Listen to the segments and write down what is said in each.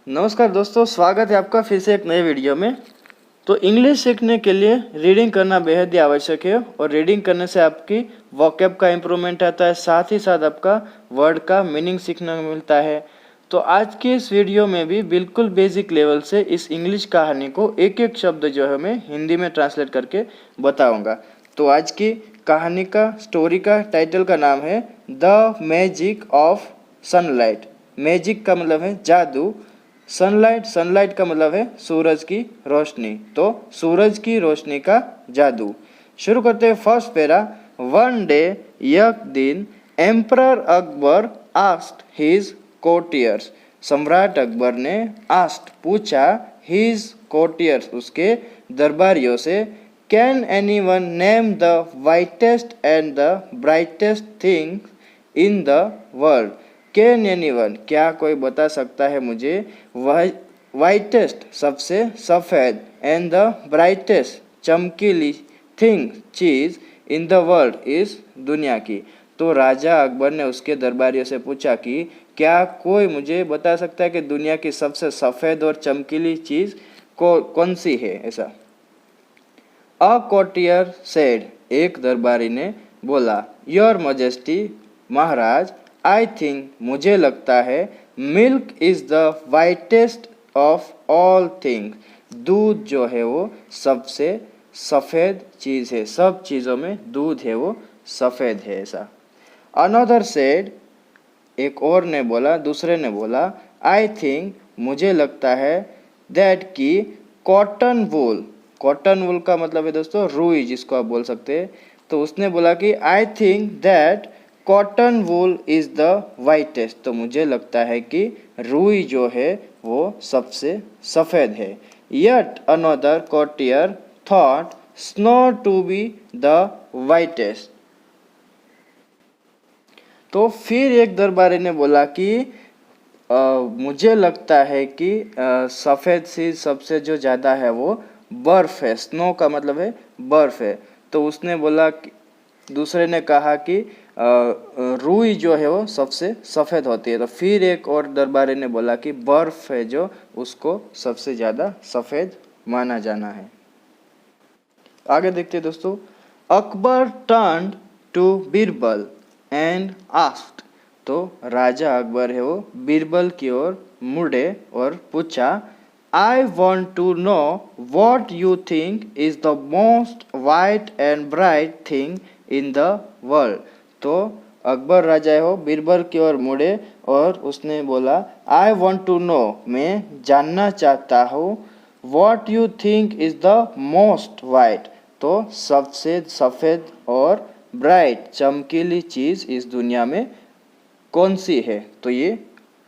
नमस्कार दोस्तों, स्वागत है आपका फिर से एक नए वीडियो में। तो इंग्लिश सीखने के लिए रीडिंग करना बेहद ही आवश्यक है और रीडिंग करने से आपकी वोकैब का इम्प्रूवमेंट आता है, साथ ही साथ आपका वर्ड का मीनिंग सीखने को मिलता है। तो आज के इस वीडियो में भी बिल्कुल बेसिक लेवल से इस इंग्लिश कहानी को एक एक शब्द जो है मैं हिंदी में ट्रांसलेट करके बताऊँगा। तो आज की कहानी का स्टोरी का टाइटल का नाम है the magic of sunlight. Magic का मतलब है जादू, सनलाइट का मतलब है सूरज की रोशनी। तो सूरज की रोशनी का जादू। शुरू करते हैं फर्स्ट पैरा। वन डे, एक दिन, emperor Akbar asked his courtiers. सम्राट अकबर ने आस्क्ड पूछा, हिज कोर्टियर्स उसके दरबारियों से, can anyone name the whitest and the brightest thing in the world. Can anyone क्या कोई बता सकता है मुझे वाइटेस्ट सबसे सफ़ेद एंड द ब्राइटेस्ट चमकीली thing cheese in the world इस दुनिया की। तो राजा अकबर ने उसके दरबारियों से पूछा कि क्या कोई मुझे बता सकता है कि दुनिया की सबसे सफ़ेद और चमकीली चीज़ कौन सी है। ऐसा अ कोर्टियर सेड, एक दरबारी ने बोला, your majesty Maharaj, I think मुझे लगता है, milk is the whitest of all thing. दूध जो है वो सबसे सफ़ेद चीज़ है, सब चीज़ों में दूध है वो सफ़ेद है। ऐसा अनदर सेड, एक और ने बोला, दूसरे ने बोला, आई थिंक मुझे लगता है, दैट कि कॉटन वूल, कॉटन वूल का मतलब है दोस्तों रुई, जिसको आप बोल सकते हैं। तो उसने बोला कि I think that cotton wool is the whitest. तो मुझे लगता है कि रुई जो है वो सबसे सफ़ेद है। Yet another courtier thought snow to be the whitest. तो फिर एक दरबारी ने बोला कि मुझे लगता है कि सफ़ेद चीज़ सबसे जो ज़्यादा है वो बर्फ़ है। स्नो का मतलब है बर्फ़ है। तो उसने बोला कि, दूसरे ने कहा कि रुई जो है वो सबसे सफ़ेद होती है। तो फिर एक और दरबारी ने बोला कि बर्फ़ है जो उसको सबसे ज़्यादा सफ़ेद माना जाना है। आगे देखते हैं दोस्तों। Akbar turned to Birbal and asked. तो राजा अकबर है वो बीरबल की ओर मुड़े और पूछा, I want to know what you think is the most white and bright thing in the world. तो अकबर राजा है वो बीरबल की ओर मुड़े और उसने बोला, आई वॉन्ट टू नो, मैं जानना चाहता हूँ, what you think is the most white, तो सबसे सफ़ेद और ब्राइट चमकीली चीज़ इस दुनिया में कौन सी है। तो ये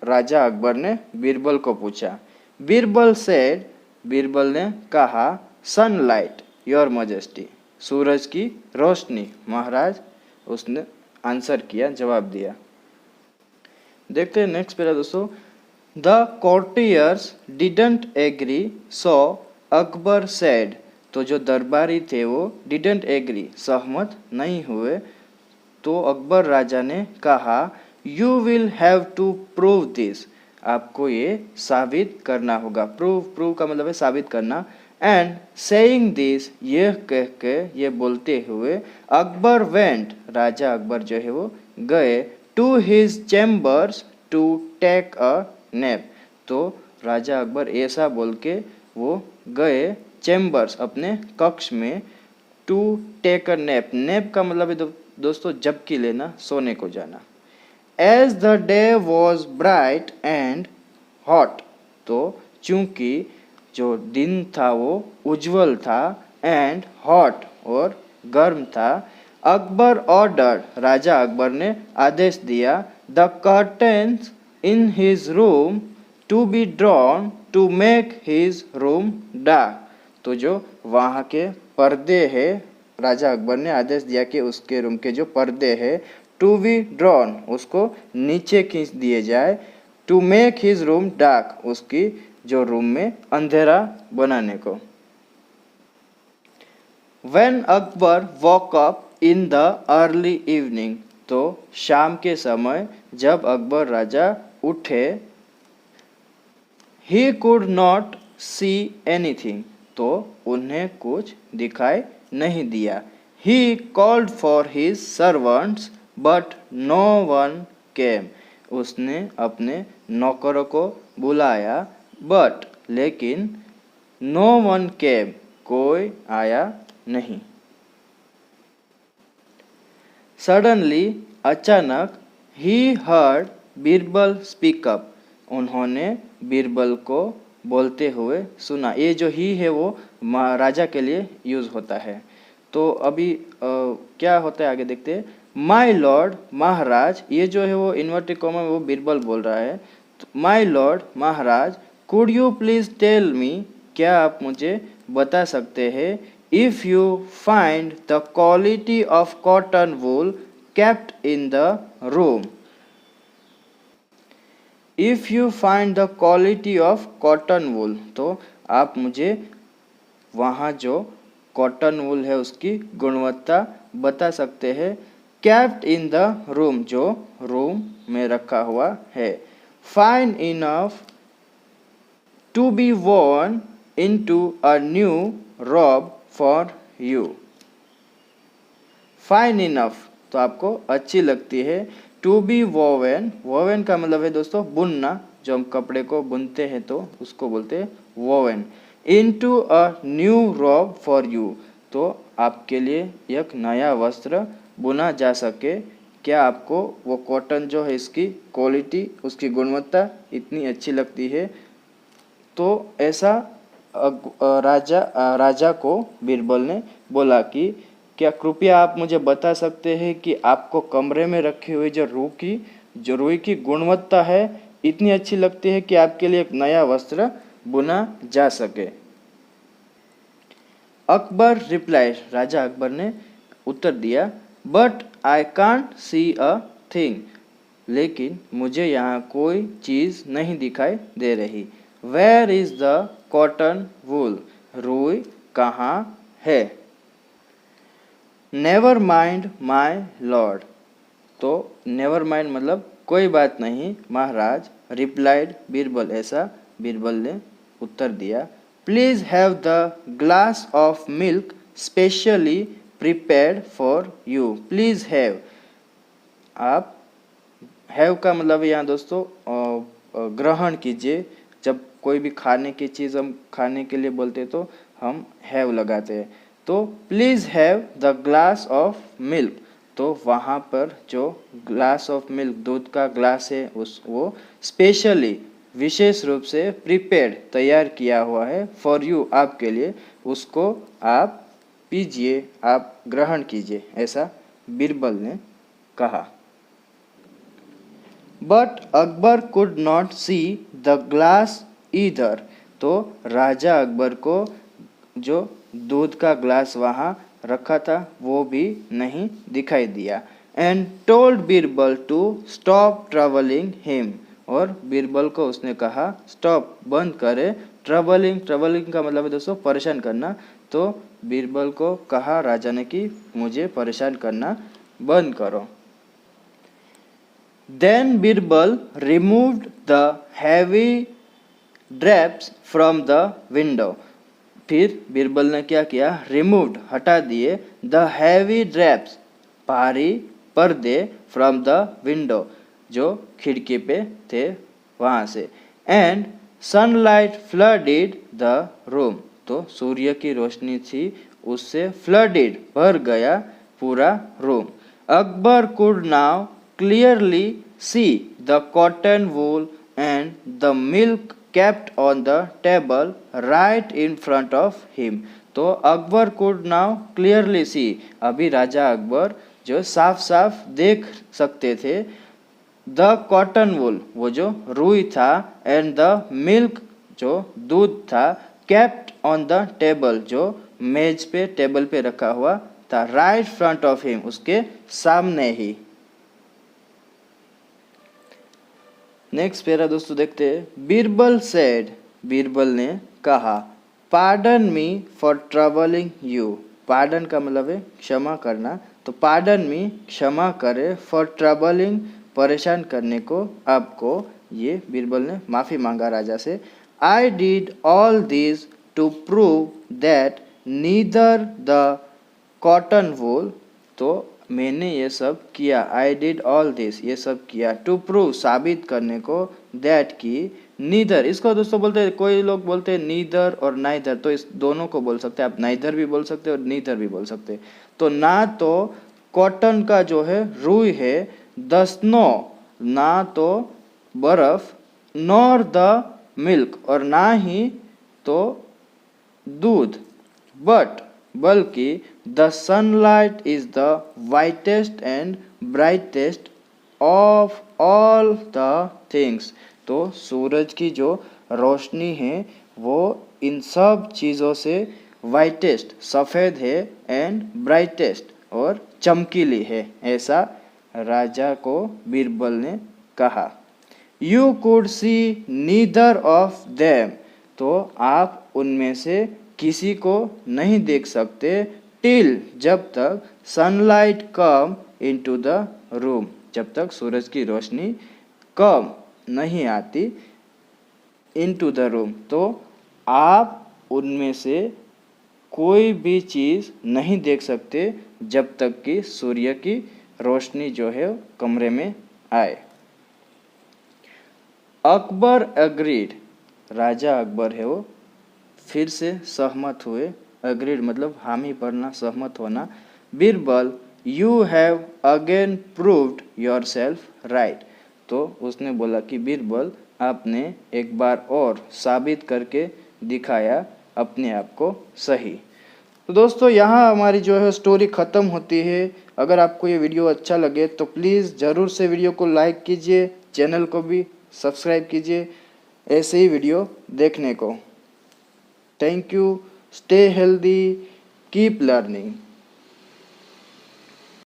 राजा अकबर ने बीरबल को पूछा। बीरबल सेड, बीरबल ने कहा, सनलाइट योर मजेस्टी, सूरज की रोशनी महाराज। उसने आंसर किया, जवाब दिया। देखते हैं नेक्स्ट पैरा दोस्तों। The courtiers didn't agree, so Akbar said. तो जो दरबारी थे वो डिडंट एग्री, सहमत नहीं हुए। तो अकबर राजा ने कहा, you will have to prove this, आपको ये साबित करना होगा। प्रूव का मतलब है साबित करना। एंड सेइंग दिस, यह कह के, ये बोलते हुए, अकबर वेंट, राजा अकबर जो है वो गए, to his chambers to take a nap. तो राजा अकबर ऐसा बोल के वो गए चैम्बर्स, अपने कक्ष में, to take a nap. Nap का मतलब है दोस्तों झपकी लेना, सोने को जाना। As the day was bright and hot. तो चूंकि जो दिन था वो उज्जवल था, एंड हॉट और गर्म था, अकबर ऑर्डर, राजा अकबर ने आदेश दिया, the curtains in his room to be drawn to make his room dark. तो जो वहाँ के पर्दे हैं, राजा अकबर ने आदेश दिया कि उसके रूम के जो पर्दे हैं टू बी ड्रॉन, उसको नीचे खींच दिए जाए, to make his room dark, उसकी जो रूम में अंधेरा बनाने को। When Akbar woke up in the early evening. तो शाम के समय जब अकबर राजा उठे, he could not see anything, तो उन्हें कुछ दिखाई नहीं दिया। He called for his servants but no one came, उसने अपने नौकरों को बुलाया बट लेकिन नो वन केम, कोई आया नहीं। सडनली, अचानक, he heard Birbal speak up, उन्होंने बीरबल को बोलते हुए सुना। ये जो ही है वो राजा के लिए यूज होता है। तो अभी क्या होता है आगे देखते हैं। माई लॉर्ड, महाराज, ये जो है वो इन्वर्टेड कॉमा में वो बीरबल बोल रहा है। माई लॉर्ड, महाराज, could you please tell me, क्या आप मुझे बता सकते हैं, if you find the quality of cotton wool kept in the room, if you find the quality of cotton wool, तो आप मुझे वहाँ जो कॉटन वूल है उसकी गुणवत्ता बता सकते हैं। केप्ट इन द रूम, जो रूम में रखा हुआ है। Fine enough to be worn into a new robe for you. Fine enough, तो आपको अच्छी लगती है। टू बी वोवेन, वोवेन का मतलब है दोस्तों बुनना, जो हम कपड़े को बुनते हैं तो उसको बोलते हैं woven. Into a new robe for you, तो आपके लिए एक नया वस्त्र बुना जा सके। क्या आपको वो कॉटन जो है इसकी क्वालिटी, उसकी गुणवत्ता इतनी अच्छी लगती है? तो ऐसा राजा को बीरबल ने बोला कि क्या कृपया आप मुझे बता सकते हैं कि आपको कमरे में रखे हुए जो रुई की गुणवत्ता है इतनी अच्छी लगती है कि आपके लिए एक नया वस्त्र बुना जा सके। अकबर रिप्लाइड, राजा अकबर ने उत्तर दिया, but I can't see a thing, लेकिन मुझे यहाँ कोई चीज़ नहीं दिखाई दे रही। Where is the cotton wool, रुई कहाँ है? नेवर माइंड माई लॉर्ड, तो नेवर माइंड मतलब कोई बात नहीं महाराज। रिप्लाइड बीरबल, ऐसा बीरबल ने उत्तर दिया। Please have the glass of milk specially prepared for you, please have, आप हैव का मतलब यहाँ दोस्तों ग्रहण कीजिए। जब कोई भी खाने की चीज़ हम खाने के लिए बोलते तो हम हैव लगाते हैं। तो please have the glass of milk, तो वहाँ पर जो ग्लास ऑफ मिल्क, दूध का ग्लास है, वो स्पेशली, विशेष रूप से प्रिपेयर्ड, तैयार किया हुआ है, फॉर यू, आपके लिए, उसको आप पीजिए, आप ग्रहण कीजिए, ऐसा बीरबल ने कहा। But Akbar could not see the glass either, तो राजा अकबर को जो दूध का ग्लास वहाँ रखा था वो भी नहीं दिखाई दिया। And told Birbal to stop troubling him, और बीरबल को उसने कहा स्टॉप, बंद करे, ट्रबलिंग, ट्रबलिंग का मतलब है दोस्तों परेशान करना। तो बीरबल को कहा राजा ने कि मुझे परेशान करना बंद करो। Then Birbal removed the heavy drapes from the window, फिर बीरबल ने क्या किया? रिमूव्ड, हटा दिए, द हैवी ड्रैप्स, भारी पर्दे, फ्रॉम द विंडो, जो खिड़की पे थे वहाँ से। And sunlight flooded the room, तो सूर्य की रोशनी थी उससे फ्लडेड, भर गया पूरा room. Akbar could now clearly see the cotton wool and the milk kept on the table right in front of him, तो Akbar could now clearly see, अभी राजा अकबर जो साफ साफ देख सकते थे, द कॉटन वूल, वो जो रुई था, एंड द मिल्क, जो दूध था, केप्ट ऑन द टेबल, जो मेज पे, टेबल पे रखा हुआ था, राइट फ्रंट ऑफ हिम, उसके सामने ही। नेक्स्ट पैरा दोस्तों देखते हैं। बीरबल सेड, बीरबल ने कहा, pardon me for troubling you, pardon का मतलब है क्षमा करना, तो पार्डन मी, क्षमा करे, फॉर ट्रबलिंग, परेशान करने को आपको, ये बीरबल ने माफ़ी मांगा राजा से। I did all this to prove that neither the cotton wool, तो मैंने ये सब किया, आई डिड ऑल दिस, ये सब किया, टू प्रूव, साबित करने को, दैट की, नीदर, इसको दोस्तों बोलते हैं, कोई लोग बोलते हैं नीदर और नाइदर, तो इस दोनों को बोल सकते हैं आप, नाइदर भी बोल सकते हैं और नीदर भी बोल सकते हैं। तो ना तो कॉटन का जो है रुई है, द स्नो, ना तो बर्फ, नॉर द मिल्क, और ना ही तो दूध, बट, बल्कि, the sunlight is the whitest and brightest of all the things, तो सूरज की जो रोशनी है वो इन सब चीज़ों से वाइटेस्ट, सफ़ेद है, एंड ब्राइटेस्ट, और चमकीली है, ऐसा राजा को बीरबल ने कहा। You could see neither of them, तो आप उनमें से किसी को नहीं देख सकते, टिल, जब तक, sunlight come into the room, जब तक सूरज की रोशनी कम नहीं आती इनटू द रूम, तो आप उनमें से कोई भी चीज़ नहीं देख सकते जब तक कि सूर्य की रोशनी जो है कमरे में आए। अकबर अग्रीड, राजा अकबर है वो फिर से सहमत हुए, अग्रीड मतलब हामी भरना, सहमत होना। Birbal, you have again proved your self right, तो उसने बोला कि बीरबल, आपने एक बार और साबित करके दिखाया अपने आप को सही। तो दोस्तों यहाँ हमारी जो है स्टोरी ख़त्म होती है। अगर आपको ये वीडियो अच्छा लगे तो प्लीज़ ज़रूर से वीडियो को लाइक कीजिए, चैनल को भी सब्सक्राइब कीजिए ऐसे ही वीडियो देखने को। Thank you, stay healthy, keep learning.